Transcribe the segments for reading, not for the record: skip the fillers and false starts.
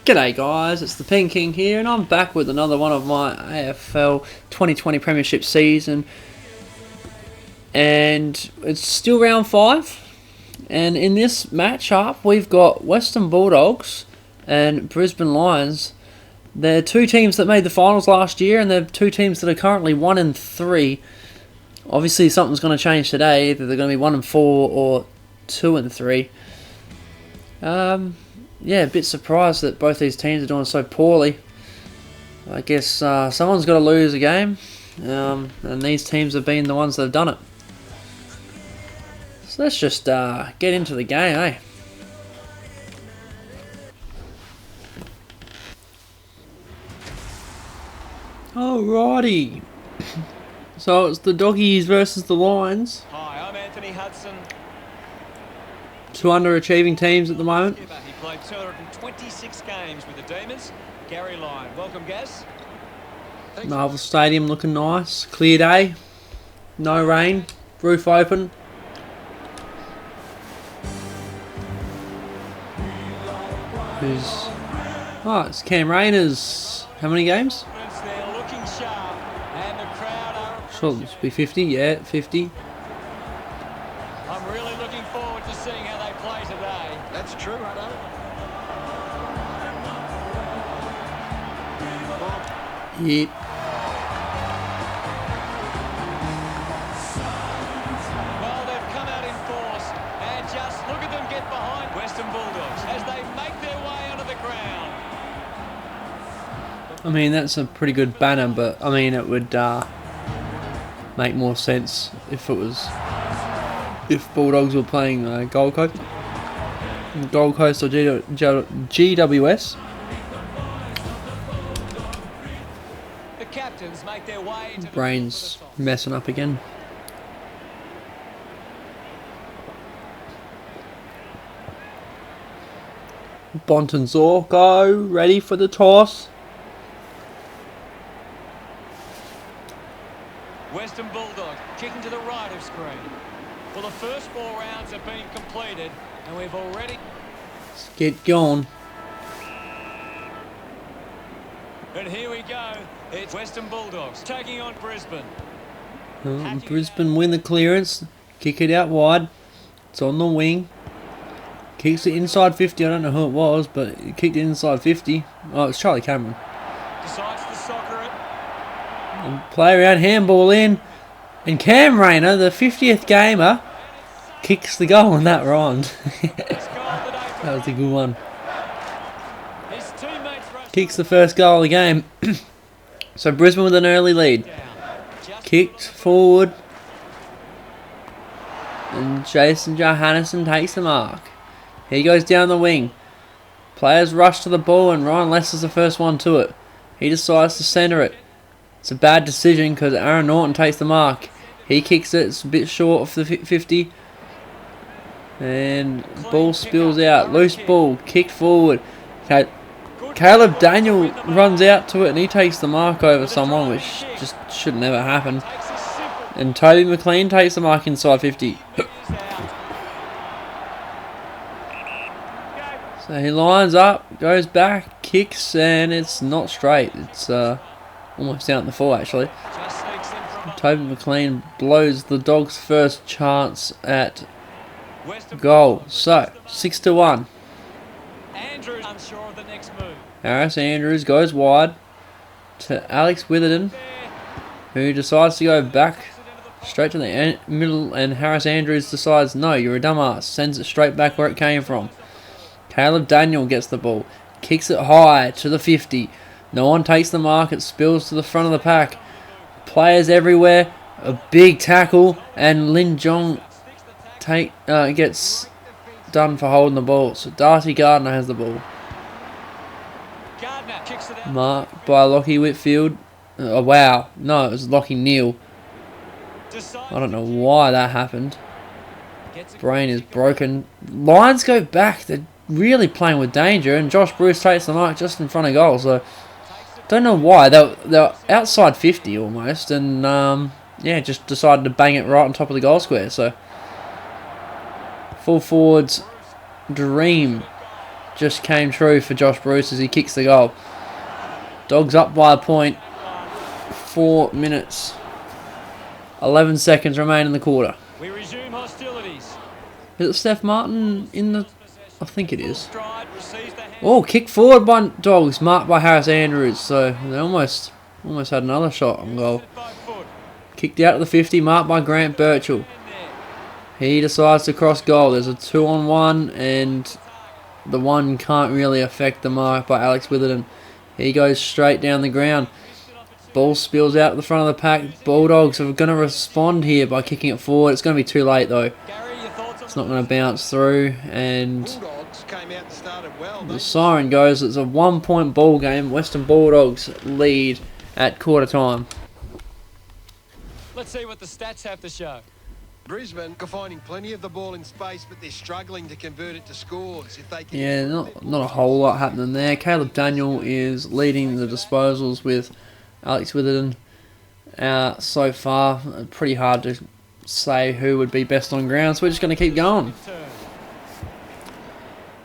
G'day guys, it's the Pen King here, and I'm back with another one of my AFL 2020 Premiership season, and it's still round 5, and in this matchup we've got Western Bulldogs and Brisbane Lions. They're two teams that made the finals last year, and they're two teams that are currently 1-3. Obviously something's going to change today, either they're going to be 1-4 or 2-3. Yeah, a bit surprised that both these teams are doing so poorly. I guess someone's got to lose a game, and these teams have been the ones that have done it. So let's just get into the game, eh? Alrighty. So it's the Doggies versus the Lions. Hi, I'm Anthony Hudson. Two underachieving teams at the moment. He played 226 games with the Demons. Gary Lyon. Welcome, Gaz. Marvel Stadium looking nice. Clear day. No rain. Roof open. Oh, it's Cam Rayner's. How many games? They're looking sharp, and the crowd are... Sure, this will be 50. Yeah, 50. I'm really looking forward to seeing how they play today. That's true, I know. Yep. Well, they've come out in force, and just look at them get behind Western Bulldogs as they make their way onto the ground. I mean, that's a pretty good banner, but I mean, it would make more sense if it was... if Bulldogs were playing Gold Coast or GWS. The captains make their way into Brain's messing up again. Bont and Zorko ready for the toss. Western Bulldogs kicking to the right of screen. Well, the first 4 rounds have been completed, and we've already... Let's get going. And here we go. It's Western Bulldogs taking on Brisbane. Brisbane win the clearance. Kick it out wide. It's on the wing. Kicks it inside 50. I don't know who it was, but it kicked it inside 50. Oh, it's Charlie Cameron. Decides to soccer it. And play around, handball in. And Cam Rayner, the 50th gamer, kicks the goal on that round. That was a good one. His teammates Kicks the first goal of the game. So Brisbane with an early lead. Kicked forward. And Jason Johannesson takes the mark. He goes down the wing. Players rush to the ball, and Ryan Lester's the first one to it. He decides to centre it. It's a bad decision because Aaron Norton takes the mark. He kicks it. It's a bit short of the 50. And ball spills out. Loose ball. Kicked forward. Caleb Daniel runs out to it, and he takes the mark over someone, which just should never happen. And Toby McLean takes the mark inside 50. So he lines up, goes back, kicks, and it's not straight. It's almost out in the 4 actually. Toby McLean blows the Dogs' first chance at goal. So 6-1. Andrews unsure of the next move. Harris Andrews goes wide to Alex Witherden, who decides to go back straight to the middle, and Harris Andrews decides, no, you're a dumbass. Sends it straight back where it came from. Caleb Daniel gets the ball. Kicks it high to the 50. No one takes the mark. It spills to the front of the pack. Players everywhere. A big tackle. And Lin Jong gets done for holding the ball. So Darcy Gardner has the ball. Marked by Lockie Whitfield. Oh, wow. No, it was Lockie Neal. I don't know why that happened. Brain is broken. Lions go back. They're really playing with danger, and Josh Bruce takes the mark just in front of goal. So don't know why. They're outside 50 almost, and yeah, just decided to bang it right on top of the goal square. So full forwards dream just came true for Josh Bruce as he kicks the goal. Dogs up by a point. 4 minutes. 11 seconds remain in the quarter. We resume hostilities. Is it Steph Martin in the... I think it is. Oh, kick forward by Dogs, marked by Harris Andrews. So they almost had another shot on goal. Kicked out to the 50, marked by Grant Birchall. He decides to cross goal. There's a 2-on-1 and the one can't really affect the mark by Alex Witherden. He goes straight down the ground. Ball spills out to the front of the pack. Bulldogs are going to respond here by kicking it forward. It's going to be too late though. It's not going to bounce through, and the siren goes. It's a 1-point ball game. Western Bulldogs lead at quarter time. Let's see what the stats have to show. Brisbane are finding plenty of the ball in space, but they're struggling to convert it to scores. If they can not a whole lot happening there. Caleb Daniel is leading the disposals with Alex Witherden so far. Pretty hard to say who would be best on ground, so we're just going to keep going.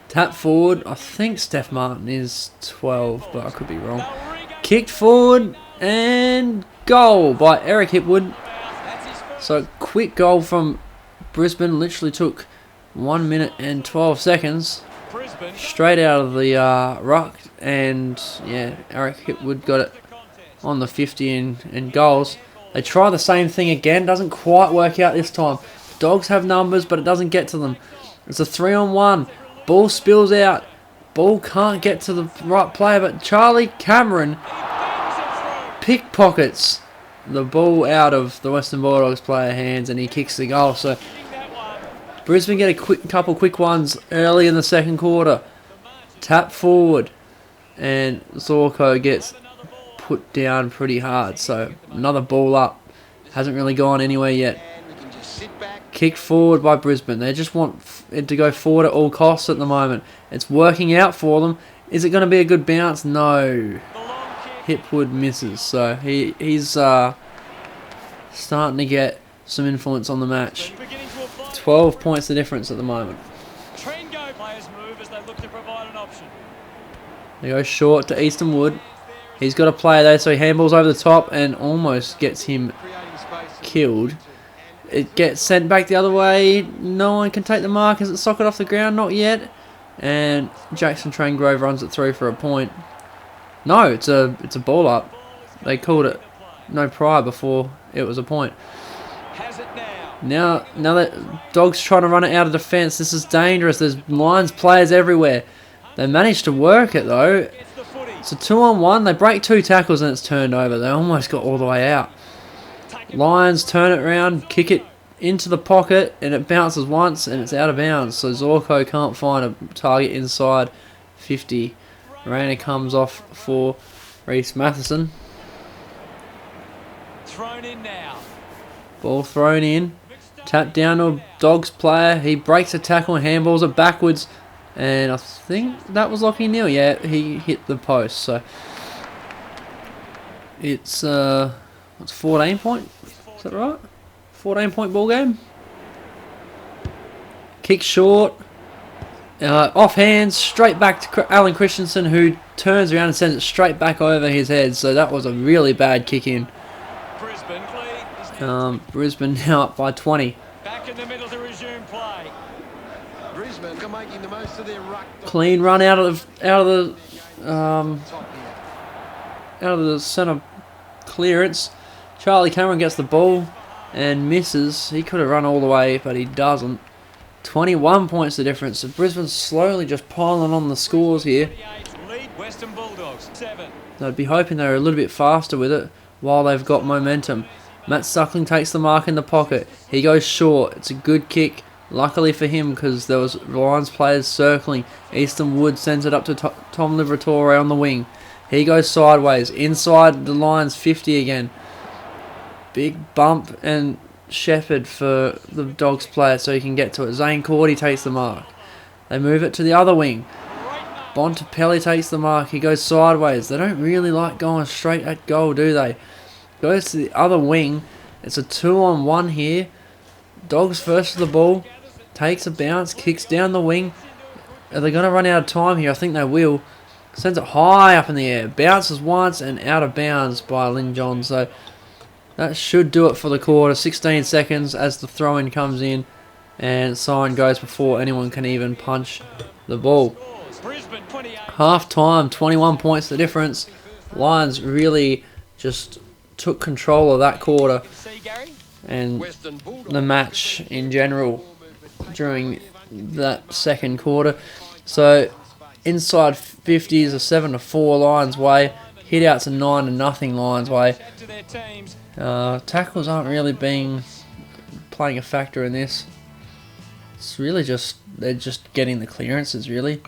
Tap forward. I think Steph Martin is 12, but I could be wrong. Kicked forward and goal by Eric Hipwood. So quick goal from Brisbane. Literally took 1 minute and 12 seconds. Straight out of the ruck, and yeah, Eric Hipwood got it on the 50 in goals. They try the same thing again. Doesn't quite work out this time. Dogs have numbers, but it doesn't get to them. It's a 3-on-1. Ball spills out. Ball can't get to the right player, but Charlie Cameron pickpockets the ball out of the Western Bulldogs player hands, and he kicks the goal. So Brisbane get a couple quick ones early in the second quarter. Tap forward, and Zorko gets put down pretty hard. So another ball up. Hasn't really gone anywhere yet. Kicked forward by Brisbane. They just want it to go forward at all costs at the moment. It's working out for them. Is it going to be a good bounce? No. Hipwood misses. So he's starting to get some influence on the match. 12 points the difference at the moment. They go short to Easton Wood. He's got a player there, so he handballs over the top and almost gets him killed. It gets sent back the other way. No one can take the mark. Is it socket off the ground? Not yet. And Jackson Traingrove runs it through for a point. No, it's a ball up. They called it no prior before it was a point. Now that Dogs trying to run it out of defence, this is dangerous. There's Lions players everywhere. They managed to work it though. It's a 2-on-1. They break 2 tackles and it's turned over. They almost got all the way out. Lions turn it around, kick it into the pocket, and it bounces once and it's out of bounds. So Zorko can't find a target inside 50. Rayner comes off for Reece Matheson. Thrown in now. Ball thrown in. Tap down to a Dogs player. He breaks a tackle and handballs it backwards. And I think that was Lachie Neal. Yeah, he hit the post. So it's 14 point. Is that right? 14-point ball game. Kick short. Off hands, straight back to Alan Christensen, who turns around and sends it straight back over his head. So that was a really bad kick in. Brisbane now up by 20. Back in the middle to resume play. Brisbane are making the most of their ruck. Clean run out of the centre clearance. Charlie Cameron gets the ball and misses. He could have run all the way, but he doesn't. 21 points the difference. So Brisbane's slowly just piling on the scores here. Lead Western Bulldogs 7. I'd be hoping they're a little bit faster with it while they've got momentum. Matt Suckling takes the mark in the pocket. He goes short. It's a good kick. Luckily for him, because there was Lions players circling. Easton Wood sends it up to Tom Liberatore on the wing. He goes sideways. Inside the Lions 50 again. Big bump and Shepherd for the Dogs player so he can get to it. Zane Cordy takes the mark. They move it to the other wing. Bontempelli takes the mark. He goes sideways. They don't really like going straight at goal, do they? Goes to the other wing. It's a 2-on-1 here. Dogs first to the ball. Takes a bounce. Kicks down the wing. Are they going to run out of time here? I think they will. Sends it high up in the air. Bounces once and out of bounds by Lin John. So that should do it for the quarter. 16 seconds as the throw-in comes in. And siren goes before anyone can even punch the ball. Half time, 21 points the difference. Lions really just took control of that quarter and the match in general during that second quarter. So inside 50s are 7-4 Lions way. Hit outs are 9-0 Lions way. Tackles aren't really playing a factor in this. It's really just they're just getting the clearances really.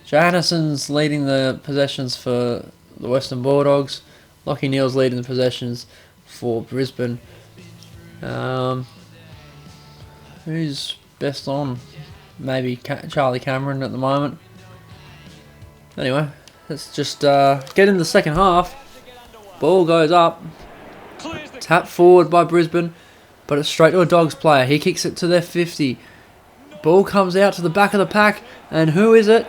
Johanneson's leading the possessions for the Western Bulldogs. Lachie Neale's leading the possessions for Brisbane. Who's best on? Maybe Charlie Cameron at the moment. Anyway, let's just get into the second half. Ball goes up. Tap forward by Brisbane, but it's straight to a Dogs player. He kicks it to their 50. Ball comes out to the back of the pack, and who is it?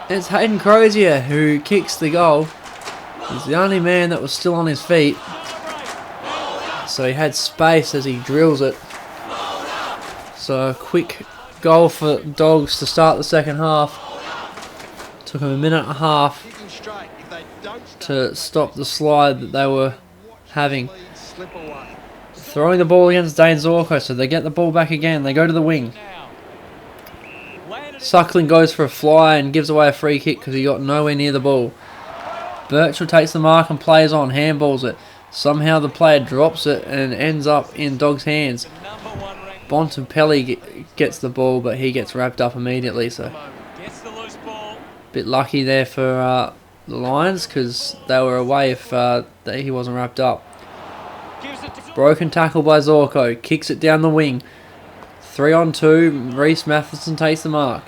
It's Hayden Crozier who kicks the goal. He's the only man that was still on his feet, so he had space as he drills it. So a quick goal for Dogs to start the second half. Took him a minute and a half to stop the slide that they were having. Throwing the ball against Dane Zorko, so they get the ball back again. They go to the wing. Suckling goes for a fly and gives away a free kick because he got nowhere near the ball. Birchall takes the mark and plays on, handballs it. Somehow the player drops it and ends up in Dogs' hands. Bontempelli gets the ball, but he gets wrapped up immediately. So, bit lucky there for the Lions because they were away if he wasn't wrapped up. Broken tackle by Zorko, kicks it down the wing. 3-on-2, Reece Matheson takes the mark.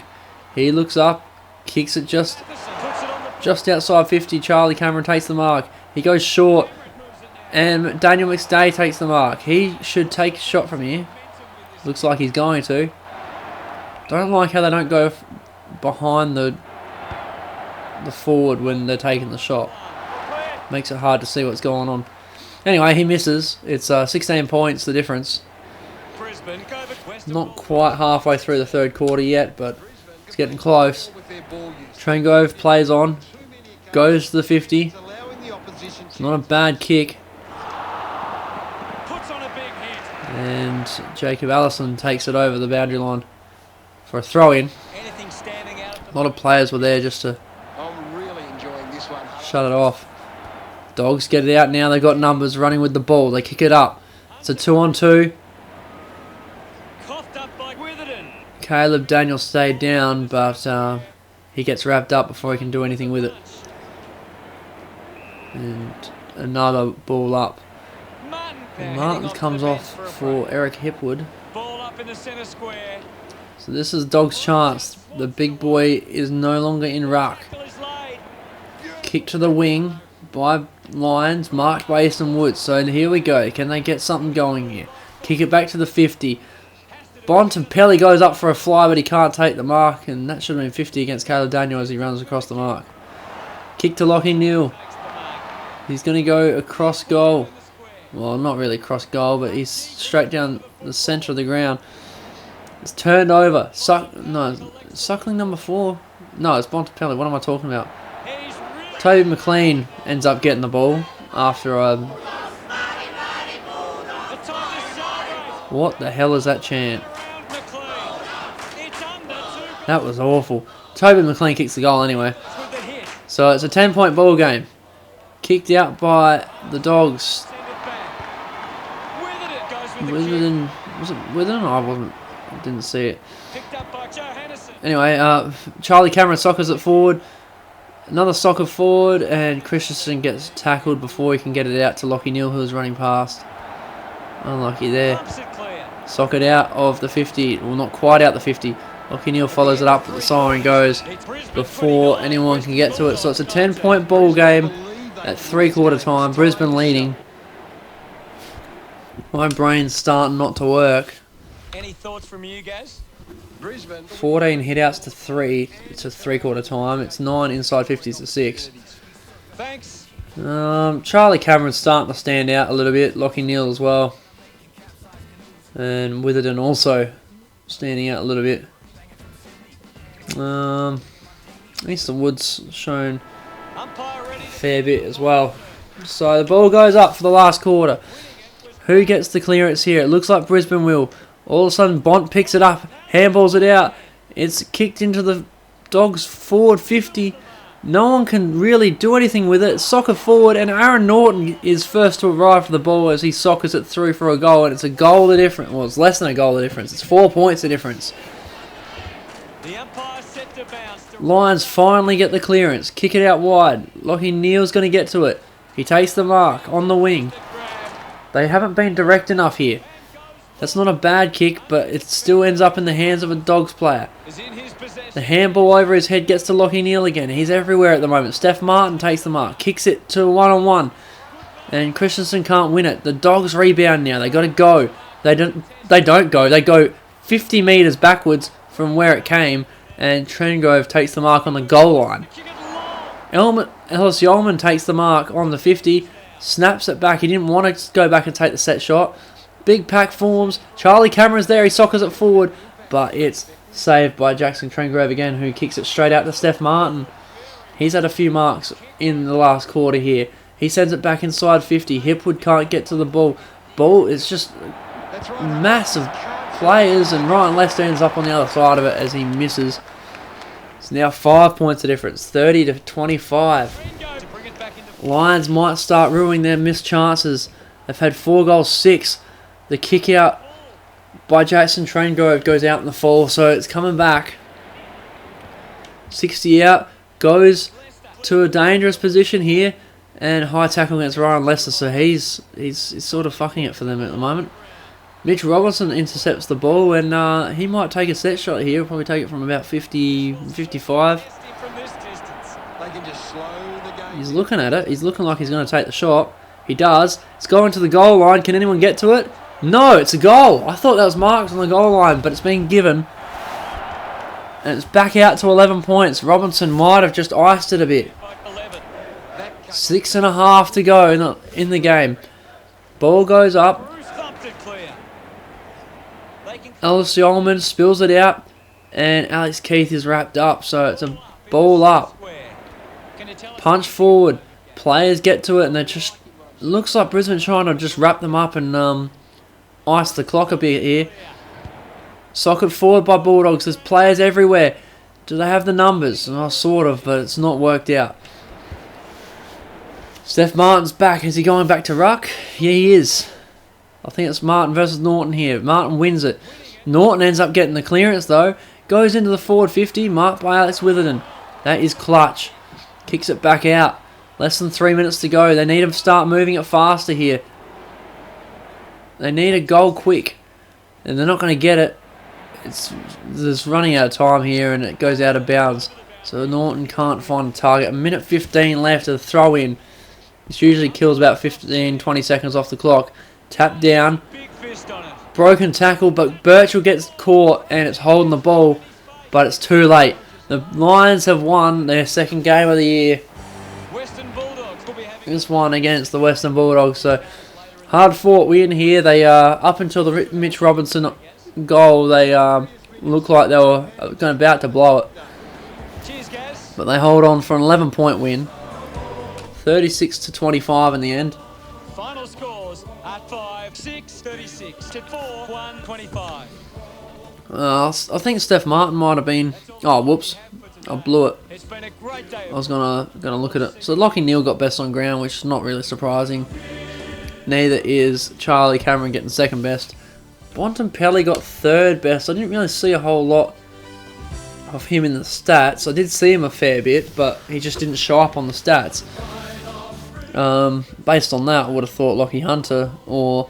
He looks up, kicks it just outside 50. Charlie Cameron takes the mark. He goes short, and Daniel McStay takes the mark. He should take a shot from here. Looks like he's going to. Don't like how they don't go behind the forward when they're taking the shot. Makes it hard to see what's going on. Anyway, he misses. It's 16 points, the difference. Not quite halfway through the third quarter yet, but it's getting close. Trengove plays on. Goes to the 50. It's not a bad kick. And Jacob Allison takes it over the boundary line for a throw-in. A lot of players were there just to shut it off. Dogs get it out now. They've got numbers running with the ball. They kick it up. It's a 2-on-2. Caleb Daniel stayed down, but he gets wrapped up before he can do anything with it. And another ball up. Martin comes off for Eric Hipwood. So this is Dogs' chance. The big boy is no longer in ruck. Kick to the wing by Lions, marked by Easton Woods. So here we go. Can they get something going here? Kick it back to the 50. Bontempelli goes up for a fly, but he can't take the mark, and that should have been 50 against Caleb Daniel as he runs across the mark. Kick to Lachie Neale. He's going to go across goal. Well, not really across goal, but he's straight down the centre of the ground. It's turned over. Suckling number 4. No, it's Bontempelli. What am I talking about? Toby McLean ends up getting the ball after what the hell is that chant? That was awful. Toby McLean kicks the goal anyway. So it's a 10-point ball game. Kicked out by the Dogs. Witherden, was it Witherden? I didn't see it. Anyway, Charlie Cameron soccers it forward. Another soccer forward, and Christensen gets tackled before he can get it out to Lachie Neale, who was running past. Unlucky there. Sock it out of the 50. Well, not quite out the 50. Lachie Neale follows it up, but the siren goes before anyone can get to it. So it's a 10-point ball game at three-quarter time. Brisbane leading. My brain's starting not to work. Any thoughts from you guys? Brisbane. 14 hit-outs to 3. It's a three-quarter time. It's 9 inside 50s to 6. Thanks. Charlie Cameron's starting to stand out a little bit. Lockie Neal as well. And Witherden also standing out a little bit. Easton Woods shown a fair bit as well. So the ball goes up for the last quarter. Who gets the clearance here? It looks like Brisbane will. All of a sudden Bont picks it up, handballs it out. It's kicked into the Dogs forward 50. No one can really do anything with it. Soccer forward, and Aaron Norton is first to arrive for the ball as he soccers it through for a goal, and it's a goal the difference. Well, it's less than a goal the difference. It's 4 points the difference. The umpire set to bounce. Lions finally get the clearance. Kick it out wide. Lockie Neal's going to get to it. He takes the mark on the wing. They haven't been direct enough here. That's not a bad kick, but it still ends up in the hands of a Dogs player. The handball over his head gets to Lockie Neal again. He's everywhere at the moment. Steph Martin takes the mark. Kicks it to a one-on-one. And Christensen can't win it. The Dogs rebound now. They got to go. They don't go. They go 50 metres backwards from where it came. And Trengrove takes the mark on the goal line. Ellis Yeoman takes the mark on the 50. Snaps it back. He didn't want to go back and take the set shot. Big pack forms. Charlie Cameron's there. He soccers it forward. But it's saved by Jackson Trengrove again, who kicks it straight out to Steph Martin. He's had a few marks in the last quarter here. He sends it back inside 50. Hipwood can't get to the ball. Ball is just massive players, and Ryan Lester ends up on the other side of it as he misses. It's now 5 points of difference, 30 to 25. Lions might start ruining their missed chances. They've had 4 goals, 6. The kick out by Jackson Trengrove goes out in the fall, so it's coming back. 60 out, goes to a dangerous position here, and high tackle against Ryan Lester, so he's sort of fucking it for them at the moment. Mitch Robinson intercepts the ball, and he might take a set shot here. He'll probably take it from about 50, 55. He's looking at it. He's looking like he's going to take the shot. He does. It's going to the goal line. Can anyone get to it? No, it's a goal. I thought that was marked on the goal line, but it's been given. And it's back out to 11 points. Robinson might have just iced it a bit. 6.5 to go in the game. Ball goes up. Ellis Yeoman spills it out, and Alex Keith is wrapped up, so it's a ball up. Punch forward. Players get to it, and they just looks like Brisbane trying to just wrap them up and ice the clock a bit here. Socket forward by Bulldogs. There's players everywhere. Do they have the numbers? Oh, sort of, but it's not worked out. Steph Martin's back. Is he going back to ruck? Yeah, he is. I think it's Martin versus Norton here. Martin wins it. Norton ends up getting the clearance though. Goes into the forward 50, marked by Alex Witherden. That is clutch. Kicks it back out. Less than 3 minutes to go. They need to start moving it faster here. They need a goal quick. And they're not going to get it. There's running out of time here, and it goes out of bounds. So Norton can't find a target. A minute 15 left of the throw in. This usually kills about 15-20 seconds off the clock. Tap down. Broken tackle, but Birchall gets caught, and it's holding the ball, but it's too late. The Lions have won their second game of the year. This one against the Western Bulldogs. So hard fought win here. They up until the Mitch Robinson goal, they looked like they were about to blow it. But they hold on for an 11-point win. 36 to 25 in the end. Final scores at 5-6, 36 to 4-1, 25. I think Steph Martin might have been. Oh, whoops! I blew it. It's been a great day. I was gonna look at it. So Lockie Neal got best on ground, which is not really surprising. Neither is Charlie Cameron getting second best. Bontempelli got third best. I didn't really see a whole lot of him in the stats. I did see him a fair bit, but he just didn't show up on the stats. Based on that, I would have thought Lockie Hunter or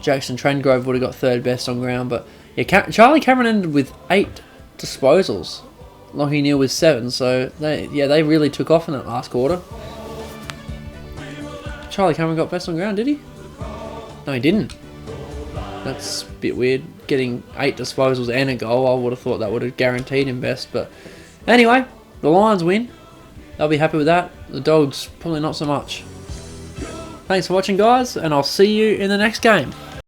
Jackson Trengrove would have got third best on ground. But yeah, Charlie Cameron ended with 8 disposals. Lockie Neal with 7. So they really took off in that last quarter. Charlie Cameron got best on ground, did he? No, he didn't. That's a bit weird. getting 8 disposals and a goal. I would have thought that would have guaranteed him best. But anyway, the Lions win. They'll be happy with that. The Dogs, probably not so much. Thanks for watching, guys, and I'll see you in the next game.